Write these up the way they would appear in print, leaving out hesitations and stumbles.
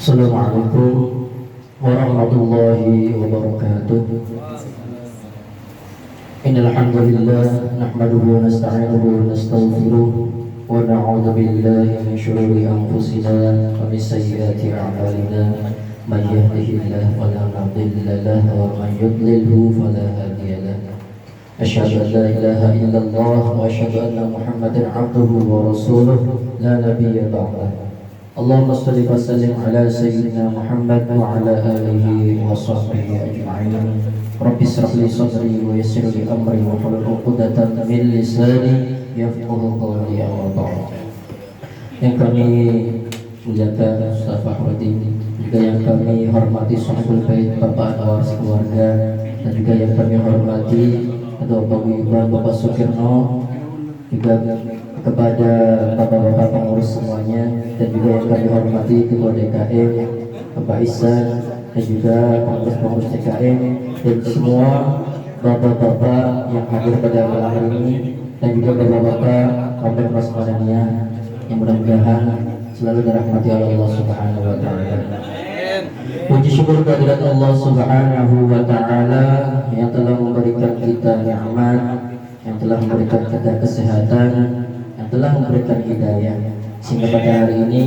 Assalamualaikum warahmatullahi wabarakatuh. Innal hamdalillah nahmaduhu wa nasta'inuhu wa nastaghfiruh wa na'udzu billahi min shururi anfusina wa min sayyiati a'malina. May yahdihillahu fala mudilla lahu wa may yudlilhu fala hadiya lahu. Asyhadu an la ilaha illallah wa asyhadu anna Muhammadan 'abduhu wa rasuluh la nabiyya ba'dahu. Allahumma shalli wa sallim ala sayyidina Muhammad wa ala alihi wa sahbihi ajma'in. Rabbi shrah li sadri wa yassir li amri wa hlul 'uqdatam min lisani yafqahu qawli amma ba'd. Yang kami muliakan Ustaz Fakhruddin, juga yang kami hormati Sahibul Bait Bapak Anwar sekeluarga, dan juga yang kami hormati Ketua Paguyuban Bapak Sukirno, juga kepada bapak-bapak pengurus semuanya, dan juga yang kami hormati Ketua DKM Bapak Ihsan, dan juga pengurus-pengurus DKM, dan semua bapak-bapak yang hadir pada malam hari ini, dan juga bapak-bapak Komplek Mas Madaniyah yang mudah-mudahan selalu dirahmati oleh Allah Subhanahu wa taala. Puji syukur kehadirat Allah Subhanahu wa taala yang telah memberikan kita nikmat, yang telah memberikan kita kesehatan, yang telah memberikan hidayah, sehingga pada hari ini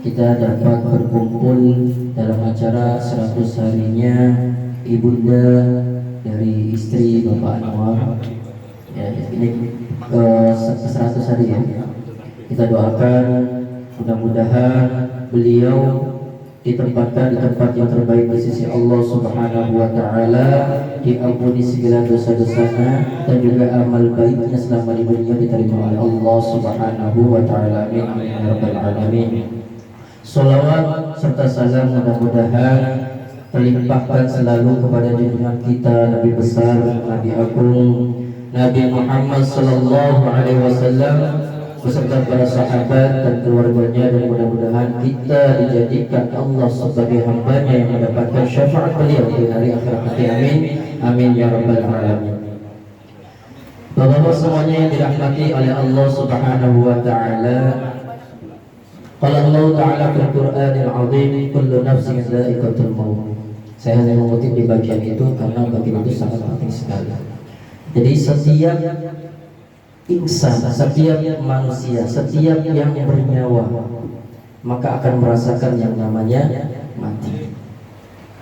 kita dapat berkumpul dalam acara 100 harinya ibunda dari istri Bapak Anwar. Ya, ini 100 hari ya. Kita doakan mudah-mudahan beliau ditempatkan di tempat yang terbaik di sisi Allah Subhanahu wa taala, diampuni segala dosa-dosanya, dan juga amal baiknya selama di dunia diterima oleh Allah Subhanahu wa taala. Amin ya rabbal alamin. Shalawat serta salam mudah-mudahan terlimpahkan selalu kepada junjungan kita Nabi besar, Nabi agung, Nabi Muhammad sallallahu alaihi wasallam beserta para sahabat dan keluarganya, dan mudah-mudahan kita dijadikan Allah sebagai hambanya yang mendapatkan syafaat beliau di hari akhirat nanti. Amin amin ya rabbal alamin. Bapak-bapak semuanya yang dirahmati oleh Allah Subhanahu wa taala, qala Allah taala fil Qur'anil azim, kullu nafsin dha'iqatul maut. Saya hanya mengutip di bagian itu karena bagian itu sangat penting sekali. Jadi setiap insan, setiap manusia, setiap yang bernyawa maka akan merasakan yang namanya mati.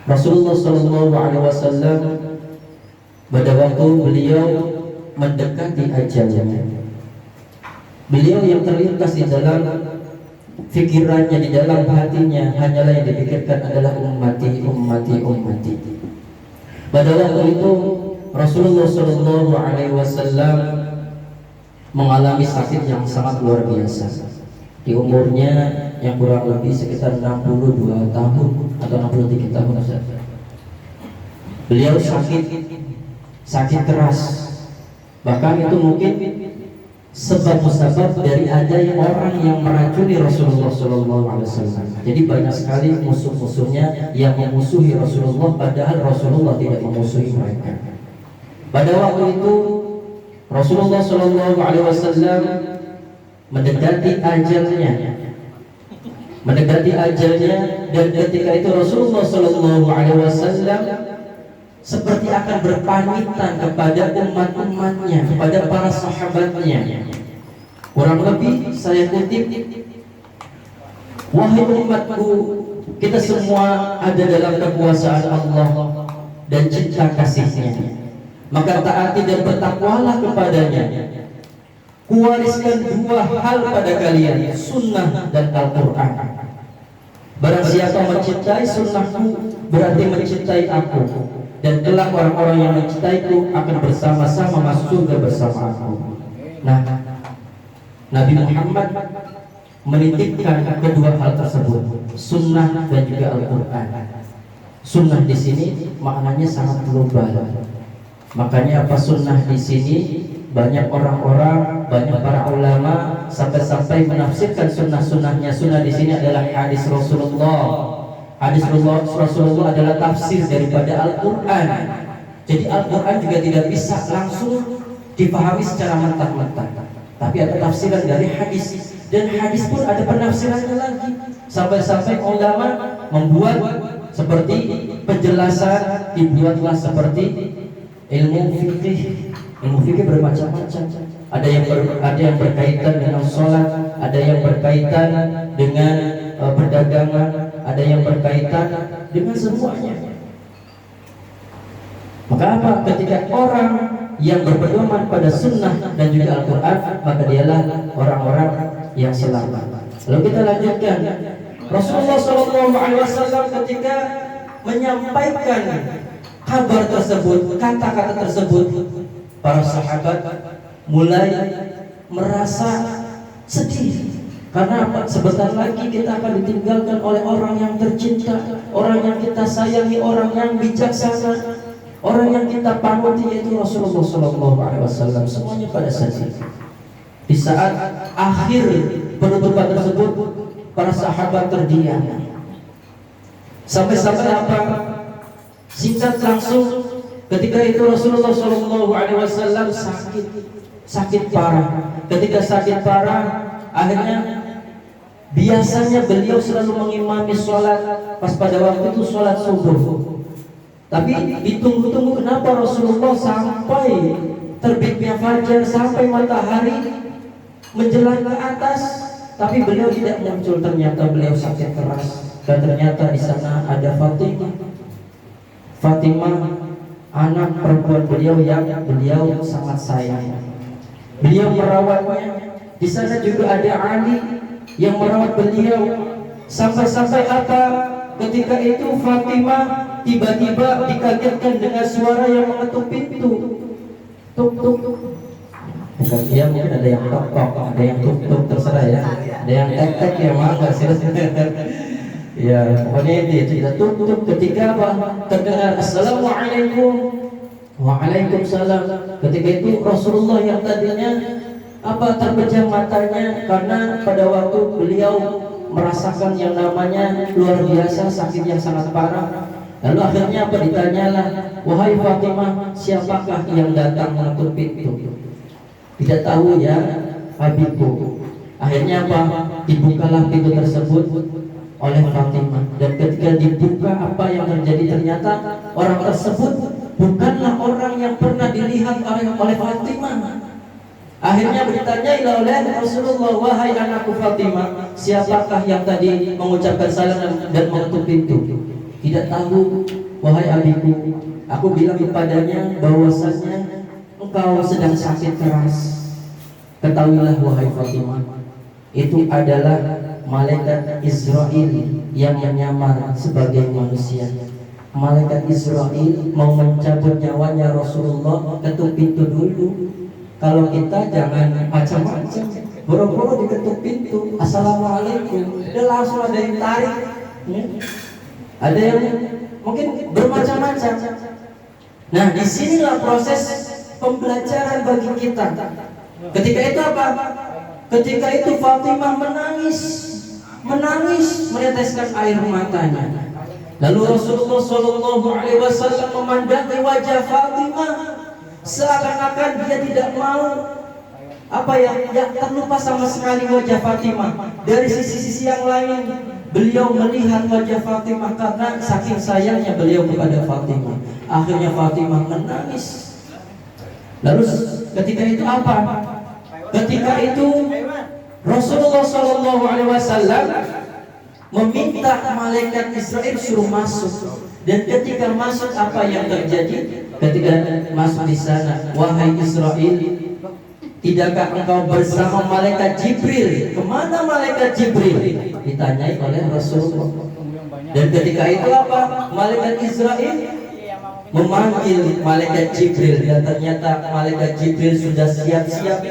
Rasulullah Shallallahu Alaihi Wasallam pada waktu beliau mendekati ajalnya, beliau yang terlintas di dalam fikirannya, di dalam hatinya hanyalah yang dipikirkan adalah ummati, ummati, ummati. Pada waktu itu Rasulullah Shallallahu Alaihi Wasallam mengalami sakit yang sangat luar biasa. Di umurnya yang kurang lebih sekitar 62 tahun atau 63 tahun saja, beliau sakit keras. Bahkan itu mungkin sebab musabab dari ada orang yang meracuni Rasulullah SAW. Jadi banyak sekali musuh-musuhnya yang memusuhi Rasulullah, padahal Rasulullah tidak memusuhi mereka. Pada waktu itu Rasulullah Shallallahu Alaihi Wasallam mendekati ajalnya, dan ketika itu Rasulullah Shallallahu Alaihi Wasallam seperti akan berpamitan kepada umat-umatnya, kepada para sahabatnya. Kurang lebih saya kutip, wahai umatku, kita semua ada dalam kekuasaan Allah dan cinta kasih-Nya, maka taati dan bertakwalah kepadanya. Kuwariskan dua hal pada kalian, sunnah dan Al-Quran. Barang siapa mencintai sunnahku berarti mencintai aku, dan kelak orang-orang yang mencintaiku akan bersama-sama masuk surga bersama aku. Nah, Nabi Muhammad menitipkan kedua hal tersebut, sunnah dan juga Al-Quran. Sunnah di sini maknanya sangat global. Makanya apa sunnah di sini, banyak orang-orang, banyak para ulama sampai-sampai menafsirkan sunnah-sunnahnya. Sunnah di sini adalah hadis Rasulullah. Hadis Rasulullah adalah tafsir daripada Al-Quran. Jadi Al-Quran juga tidak bisa langsung dipahami secara mentah-mentah, tapi ada tafsiran dari hadis, dan hadis pun ada penafsirannya lagi. Sampai-sampai ulama membuat seperti penjelasan, dibuatlah seperti ilmu fikih. Ilmu fikih bermacam-macam. Ada yang berkaitan dengan sholat, ada yang berkaitan dengan perdagangan, ada yang berkaitan dengan semuanya. Maka apa? Ketika orang yang berpedoman pada sunnah dan juga Al-Quran, maka dialah orang-orang yang selamat. Lalu kita lanjutkan. Rasulullah SAW ketika menyampaikan kabar tersebut, kata-kata tersebut, para sahabat mulai merasa sedih. Karena apa? Sebentar lagi kita akan ditinggalkan oleh orang yang tercinta, orang yang kita sayangi, orang yang bijaksana, orang yang kita panuti, yaitu Rasulullah SAW. Semuanya pada sedih. Di saat akhir penutupan tersebut, para sahabat terdiam. Sampai-sampai apa? Singkat langsung, ketika itu Rasulullah SAW sakit parah. Ketika sakit parah, akhirnya biasanya beliau selalu mengimami sholat pas pada waktu itu sholat subuh. Tapi ditunggu-tunggu kenapa Rasulullah sampai terbitnya fajar, sampai matahari menjelang ke atas, tapi beliau tidak muncul. Ternyata beliau sakit keras, dan ternyata di sana ada Fatimah, anak perempuan beliau yang beliau sangat sayang. Beliau merawatnya. Di sana juga ada Ali yang merawat beliau. Sampai-sampai apa? Ketika itu Fatimah tiba-tiba dikagetkan dengan suara yang mengetuk pintu. Tuk tuk. Bukan dia, mungkin ada yang tok tok, ada yang tuk tuk, terserah ya. Ada yang tek tek ya, maaf nggak silahkan. Ya, pokoknya itu kita tuk tuk. Ketika apa? Terdengar Assalamualaikum. Waalaikumsalam. Ketika itu Rasulullah yang tadinya apa terpejam matanya karena pada waktu beliau merasakan yang namanya luar biasa sakit yang sangat parah. Lalu akhirnya apa? Ditanyalah, wahai Fatimah, siapakah yang datang mengetuk pintu? Tidak tahu ya, Habibku. Akhirnya apa? Dibukalah pintu tersebut oleh Fatimah. Dan ketika dibuka, apa yang terjadi? Ternyata orang tersebut bukanlah orang yang pernah dilihat oleh Fatimah. Akhirnya bertanya oleh Rasulullah, wahai anakku Fatimah, siapakah yang tadi mengucapkan salam dan mengetuk pintu? Tidak tahu, wahai abiku. Aku bilang kepadanya bahwasanya engkau sedang sakit keras. Ketahuilah wahai Fatimah, itu adalah malaikat Israel yang menyamar sebagai manusia. Malaikat Israel mau mencabut nyawanya Rasulullah, ketuk pintu dulu. Kalau kita jangan macam-macam, boro-boro diketuk pintu, Assalamualaikum, udah langsung ada yang tarik, ya. Ada yang mungkin bermacam-macam. Nah, disinilah proses pembelajaran bagi kita. Ketika itu apa? Ketika itu Fatimah menangis, meneteskan air matanya. Lalu Rasulullah SAW memandangi wajah Fatimah, seakan-akan dia tidak mau terlupa sama sekali wajah Fatimah. Dari sisi-sisi yang lain, beliau melihat wajah Fatimah karena saking sayangnya beliau kepada Fatimah. Akhirnya Fatimah menangis. Lalu ketika itu apa? Ketika itu Rasulullah SAW meminta malaikat Israel suruh masuk. Dan ketika masuk, apa yang terjadi? Ketika masuk di sana, wahai Israel, tidakkah engkau bersama malaikat Jibril? Kemana malaikat Jibril? Ditanyai oleh Rasulullah. Dan ketika itu apa? Malaikat Israel memanggil malaikat Jibril, dan ternyata malaikat Jibril sudah siap-siap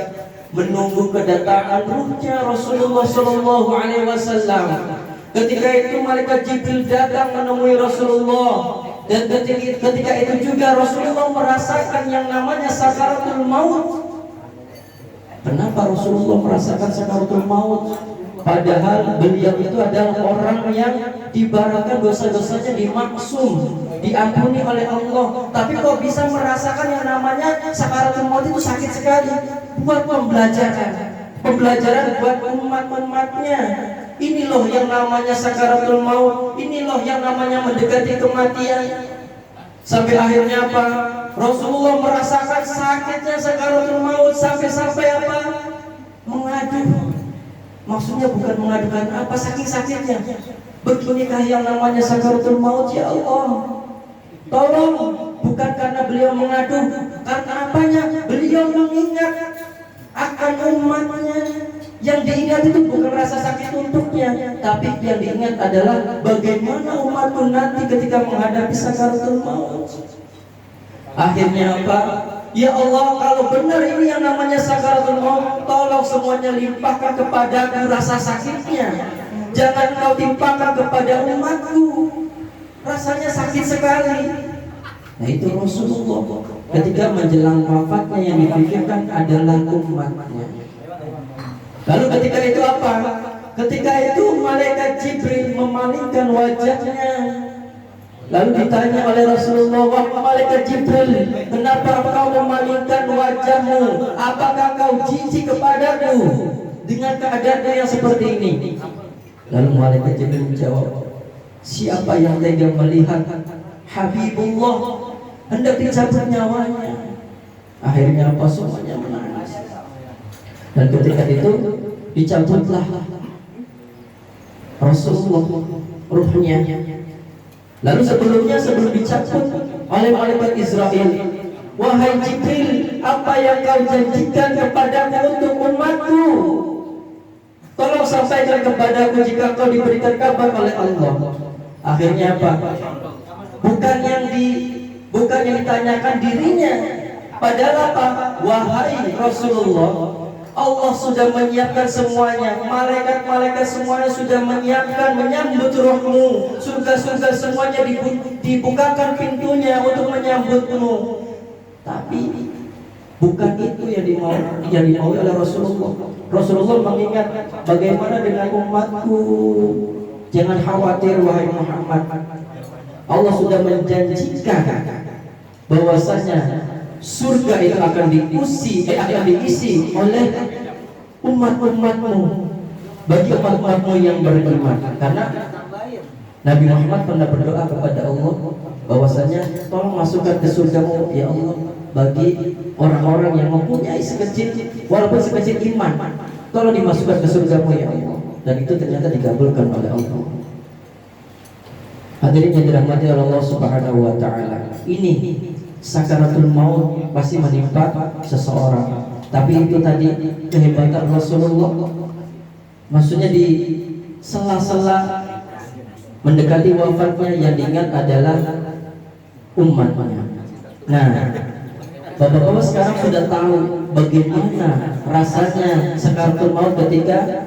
menunggu kedatangan ruhnya Rasulullah SAW. Ketika itu malaikat Jibril datang menemui Rasulullah, dan ketika itu juga Rasulullah merasakan yang namanya sakaratul maut. Kenapa Rasulullah merasakan sakaratul maut? Padahal beliau itu adalah orang yang diibaratkan dosa-dosanya dimaksum, diampuni oleh Allah. Tapi kok bisa merasakan yang namanya sakaratul maut? Itu sakit sekali. Buat pembelajaran buat umat-umatnya. Ini loh yang namanya sakaratul maut, ini loh yang namanya mendekati kematian. Sampai akhirnya apa? Rasulullah merasakan sakitnya sakaratul maut sampai-sampai apa? Mengadu. Maksudnya bukan mengadukan apa, saking sakitnya. Beginikah yang namanya sakaratul maut, ya Allah. Tolong, bukan karena beliau mengadu, karena apanya? Beliau mengingat akan umatnya. Yang diingat itu bukan rasa sakit untuknya, tapi yang diingat adalah bagaimana umatku nanti ketika menghadapi sakaratul maut. Akhirnya apa? Ya Allah, kalau benar ini yang namanya sakaratul maut, tolong semuanya limpahkan kepadaku rasa sakitnya. Jangan kau timpakan kepada umatku. Rasanya sakit sekali. Nah itu Rasulullah ketika menjelang wafatnya yang dipikirkan adalah umatnya. Lalu ketika itu apa? Ketika itu malaikat Jibril memalingkan wajahnya. Lalu ditanya oleh Rasulullah, "Wahai malaikat Jibril, kenapa kau memalingkan wajahmu? Apakah kau jijik kepadaku dengan keadaanmu yang seperti ini?" Lalu malaikat Jibril menjawab, "Siapa yang tega melihat Habibullah hendak dicabut nyawanya?" Akhirnya apa? Semuanya menangis. Dan ketika itu dicabutlah Rasulullah ruhnya. Lalu sebelum dicabut oleh malaikat Israel, "Wahai Jibril, apa yang kau janjikan kepadaku untuk umatku? Tolong sampaikan kepadaku jika kau diberikan kabar oleh Allah." Akhirnya apa? Bukan yang ditanyakan dirinya, padahal apa? "Wahai Rasulullah, Allah sudah menyiapkan semuanya, malaikat-malaikat semuanya sudah menyiapkan menyambut rohmu, surga-surga semuanya dibukakan pintunya untuk menyambutmu." Tapi bukan itu yang dimaui oleh Rasulullah. Rasulullah mengingat, bagaimana dengan umatku? Jangan khawatir wahai Muhammad, Allah sudah menjanjikan bahwasanya surga itu akan diisi oleh umat-umatmu, bagi umat-umatmu yang beriman. Karena Nabi Muhammad pernah berdoa kepada Allah bahwasanya tolong masukkan ke surgamu ya Allah bagi orang-orang yang mempunyai walaupun sekecil iman, tolong dimasukkan ke surgamu ya Allah. Dan itu ternyata dikabulkan oleh Allah. Hadirin yang dirahmati Allah Subhanahu wa taala. Ini sakaratul maut pasti menimpa seseorang. Tapi itu tadi kehebatan Rasulullah. Maksudnya di sela-sela mendekati wafatnya yang diingat adalah umatnya. Nah, Bapak-bapak sekarang sudah tahu bagaimana rasanya sakaratul maut ketika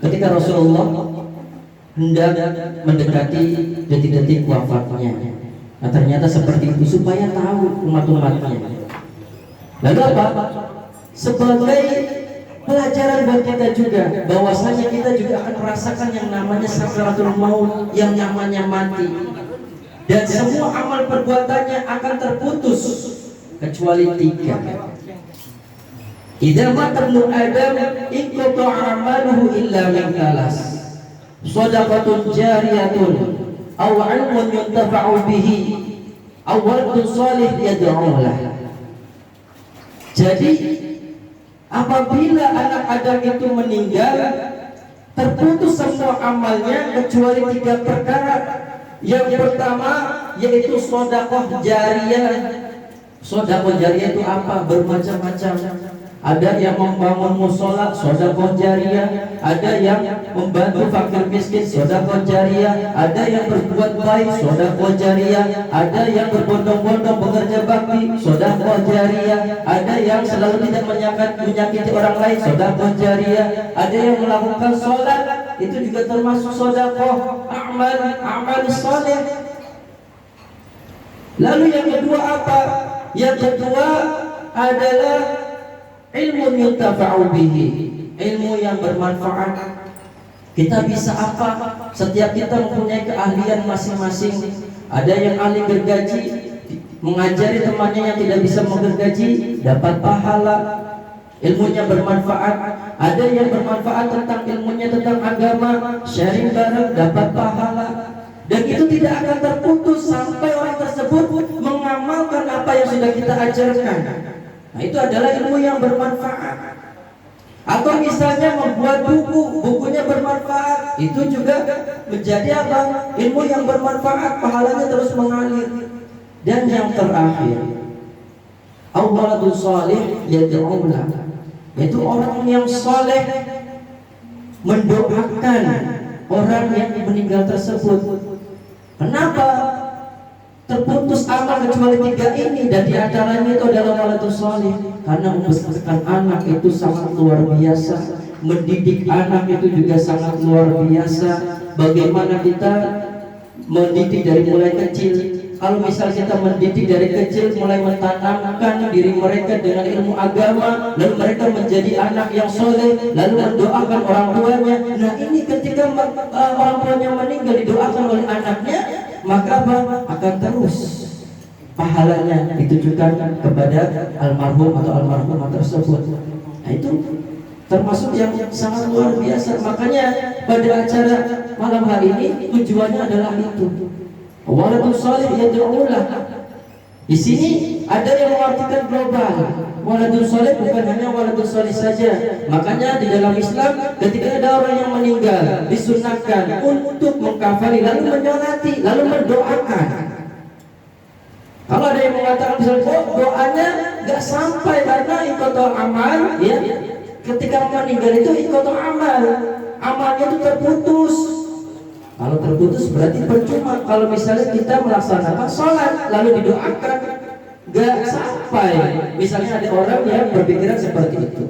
ketika Rasulullah hendak mendekati detik-detik wafatnya. Nah ternyata seperti itu supaya tahu umat-umatnya. Lalu apa? Sebagai pelajaran buat kita juga, bahwasanya kita juga akan merasakan yang namanya sakaratul maut, yang namanya mati. Dan semua amal perbuatannya akan terputus kecuali 3. Idza mata ibnu Adam inqata'a amaluhu illa min 3. Shadaqatun jariyatun aw 'ilmun yuntafa'u bihi aw waladun shalih yad'u lahu. Jadi apabila anak Adam itu meninggal, terputus semua amalnya kecuali 3 perkara. Yang pertama yaitu sedekah jariyah. Sedekah jariyah itu apa? Bermacam-macam. Ada yang membangun mushola, sedekah jariyah. Ada yang membantu fakir miskin, sedekah jariyah. Ada yang berbuat baik, sedekah jariyah. Ada yang berbondong-bondong bekerja bakti, sedekah jariyah. Ada yang selalu tidak menyakiti orang lain, sedekah jariyah. Ada yang melakukan sholat, itu juga termasuk sedekah, amal saleh. Lalu yang kedua apa? Yang kedua adalah ilmu yuntafa'u bihi, ilmu yang bermanfaat. Kita bisa apa? Setiap kita mempunyai keahlian masing-masing. Ada yang ahli gergaji, mengajari temannya yang tidak bisa menggergaji, dapat pahala. ilmunya bermanfaat. Ada yang bermanfaat tentang ilmunya tentang agama, sharing bareng dapat pahala. Dan itu tidak akan terputus sampai orang tersebut mengamalkan apa yang sudah kita ajarkan. Nah, itu adalah ilmu yang bermanfaat. Atau misalnya membuat buku, bukunya bermanfaat, itu juga menjadi apa? Ilmu yang bermanfaat, pahalanya terus mengalir. Dan yang terakhir, awaladul salih yad'ulah, yaitu orang yang soleh mendoakan orang yang meninggal tersebut. Kenapa terputus amal kecuali 3 ini? Dan diantaranya itu adalah waladul salih. Karena membesarkan anak itu sangat luar biasa, mendidik anak itu juga sangat luar biasa. Bagaimana kita mendidik dari mulai kecil? Kalau misal kita mendidik dari kecil, mulai mentanamkan diri mereka dengan ilmu agama, lalu mereka menjadi anak yang soleh, lalu mendoakan orang tuanya. Nah, ini ketika orang tuanya meninggal didoakan oleh anaknya, maka apa? Akan terus pahalanya ditujukan kepada almarhum atau almarhumah tersebut. Nah, itu termasuk yang sangat luar biasa. Makanya pada acara malam hari ini tujuannya adalah itu. Waladul salih yad'ulah. Di sini ada yang mengartikan global. Waladul salih bukan hanya waladul salih saja. Makanya di dalam Islam ketika ada orang yang meninggal disunahkan untuk mengkafani, lalu menyolati, lalu mendoakan. Kalau ada yang mengatakan misalnya doanya nggak sampai karena ikotul amal, ya, ketika meninggal itu ikotul amal, amalnya itu terputus. Kalau terputus berarti percuma. Kalau misalnya kita melaksanakan sholat lalu didoakan, gak sampai. Misalnya ada orang yang berpikiran seperti itu.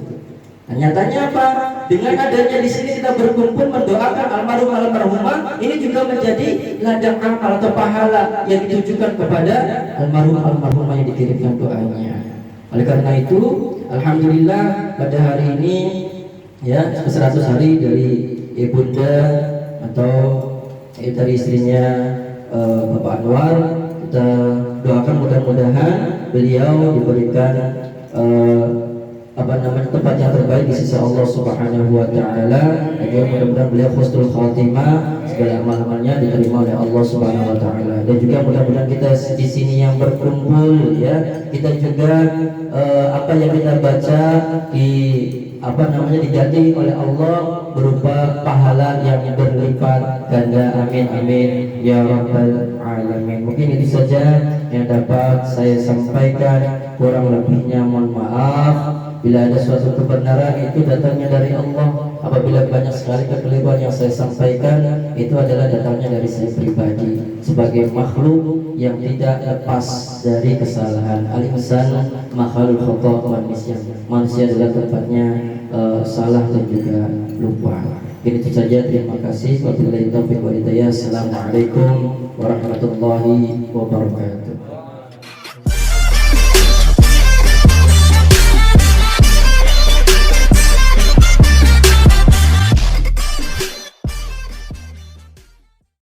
Nah, nyatanya apa? Dengan adanya di sini kita berkumpul mendoakan almarhum almarhumah, ini juga menjadi ladang amal atau pahala yang ditujukan kepada almarhum almarhumah yang dikirimkan doanya. Oleh karena itu, alhamdulillah pada hari ini ya 100 hari dari ibunda atau dari istrinya Bapak Anwar, kita doakan mudah-mudahan beliau diberikan tempat yang terbaik di sisi Allah Subhanahu wa taala. Agar mudah-mudahan beliau husnul khatimah, segala amal-amalnya diterima oleh Allah Subhanahu wa taala. Dan juga mudah-mudahan kita di sini yang berkumpul ya, kita juga apa yang kita baca diganti oleh Allah berupa pahala yang berlipat ganda. Amin amin ya rabbal alamin. Mungkin itu saja yang dapat saya sampaikan, kurang lebihnya mohon maaf. Bila ada suatu kebenaran itu datangnya dari Allah. Apabila banyak sekali kekeliruan yang saya sampaikan, itu adalah datangnya dari saya pribadi sebagai makhluk yang tidak lepas dari kesalahan. Al-insan makhluk khata', manusia adalah tempatnya salah dan juga lupa. Ini saja, terima kasih. Wabillahi taufiq wal hidayah. Assalamualaikum warahmatullahi wabarakatuh.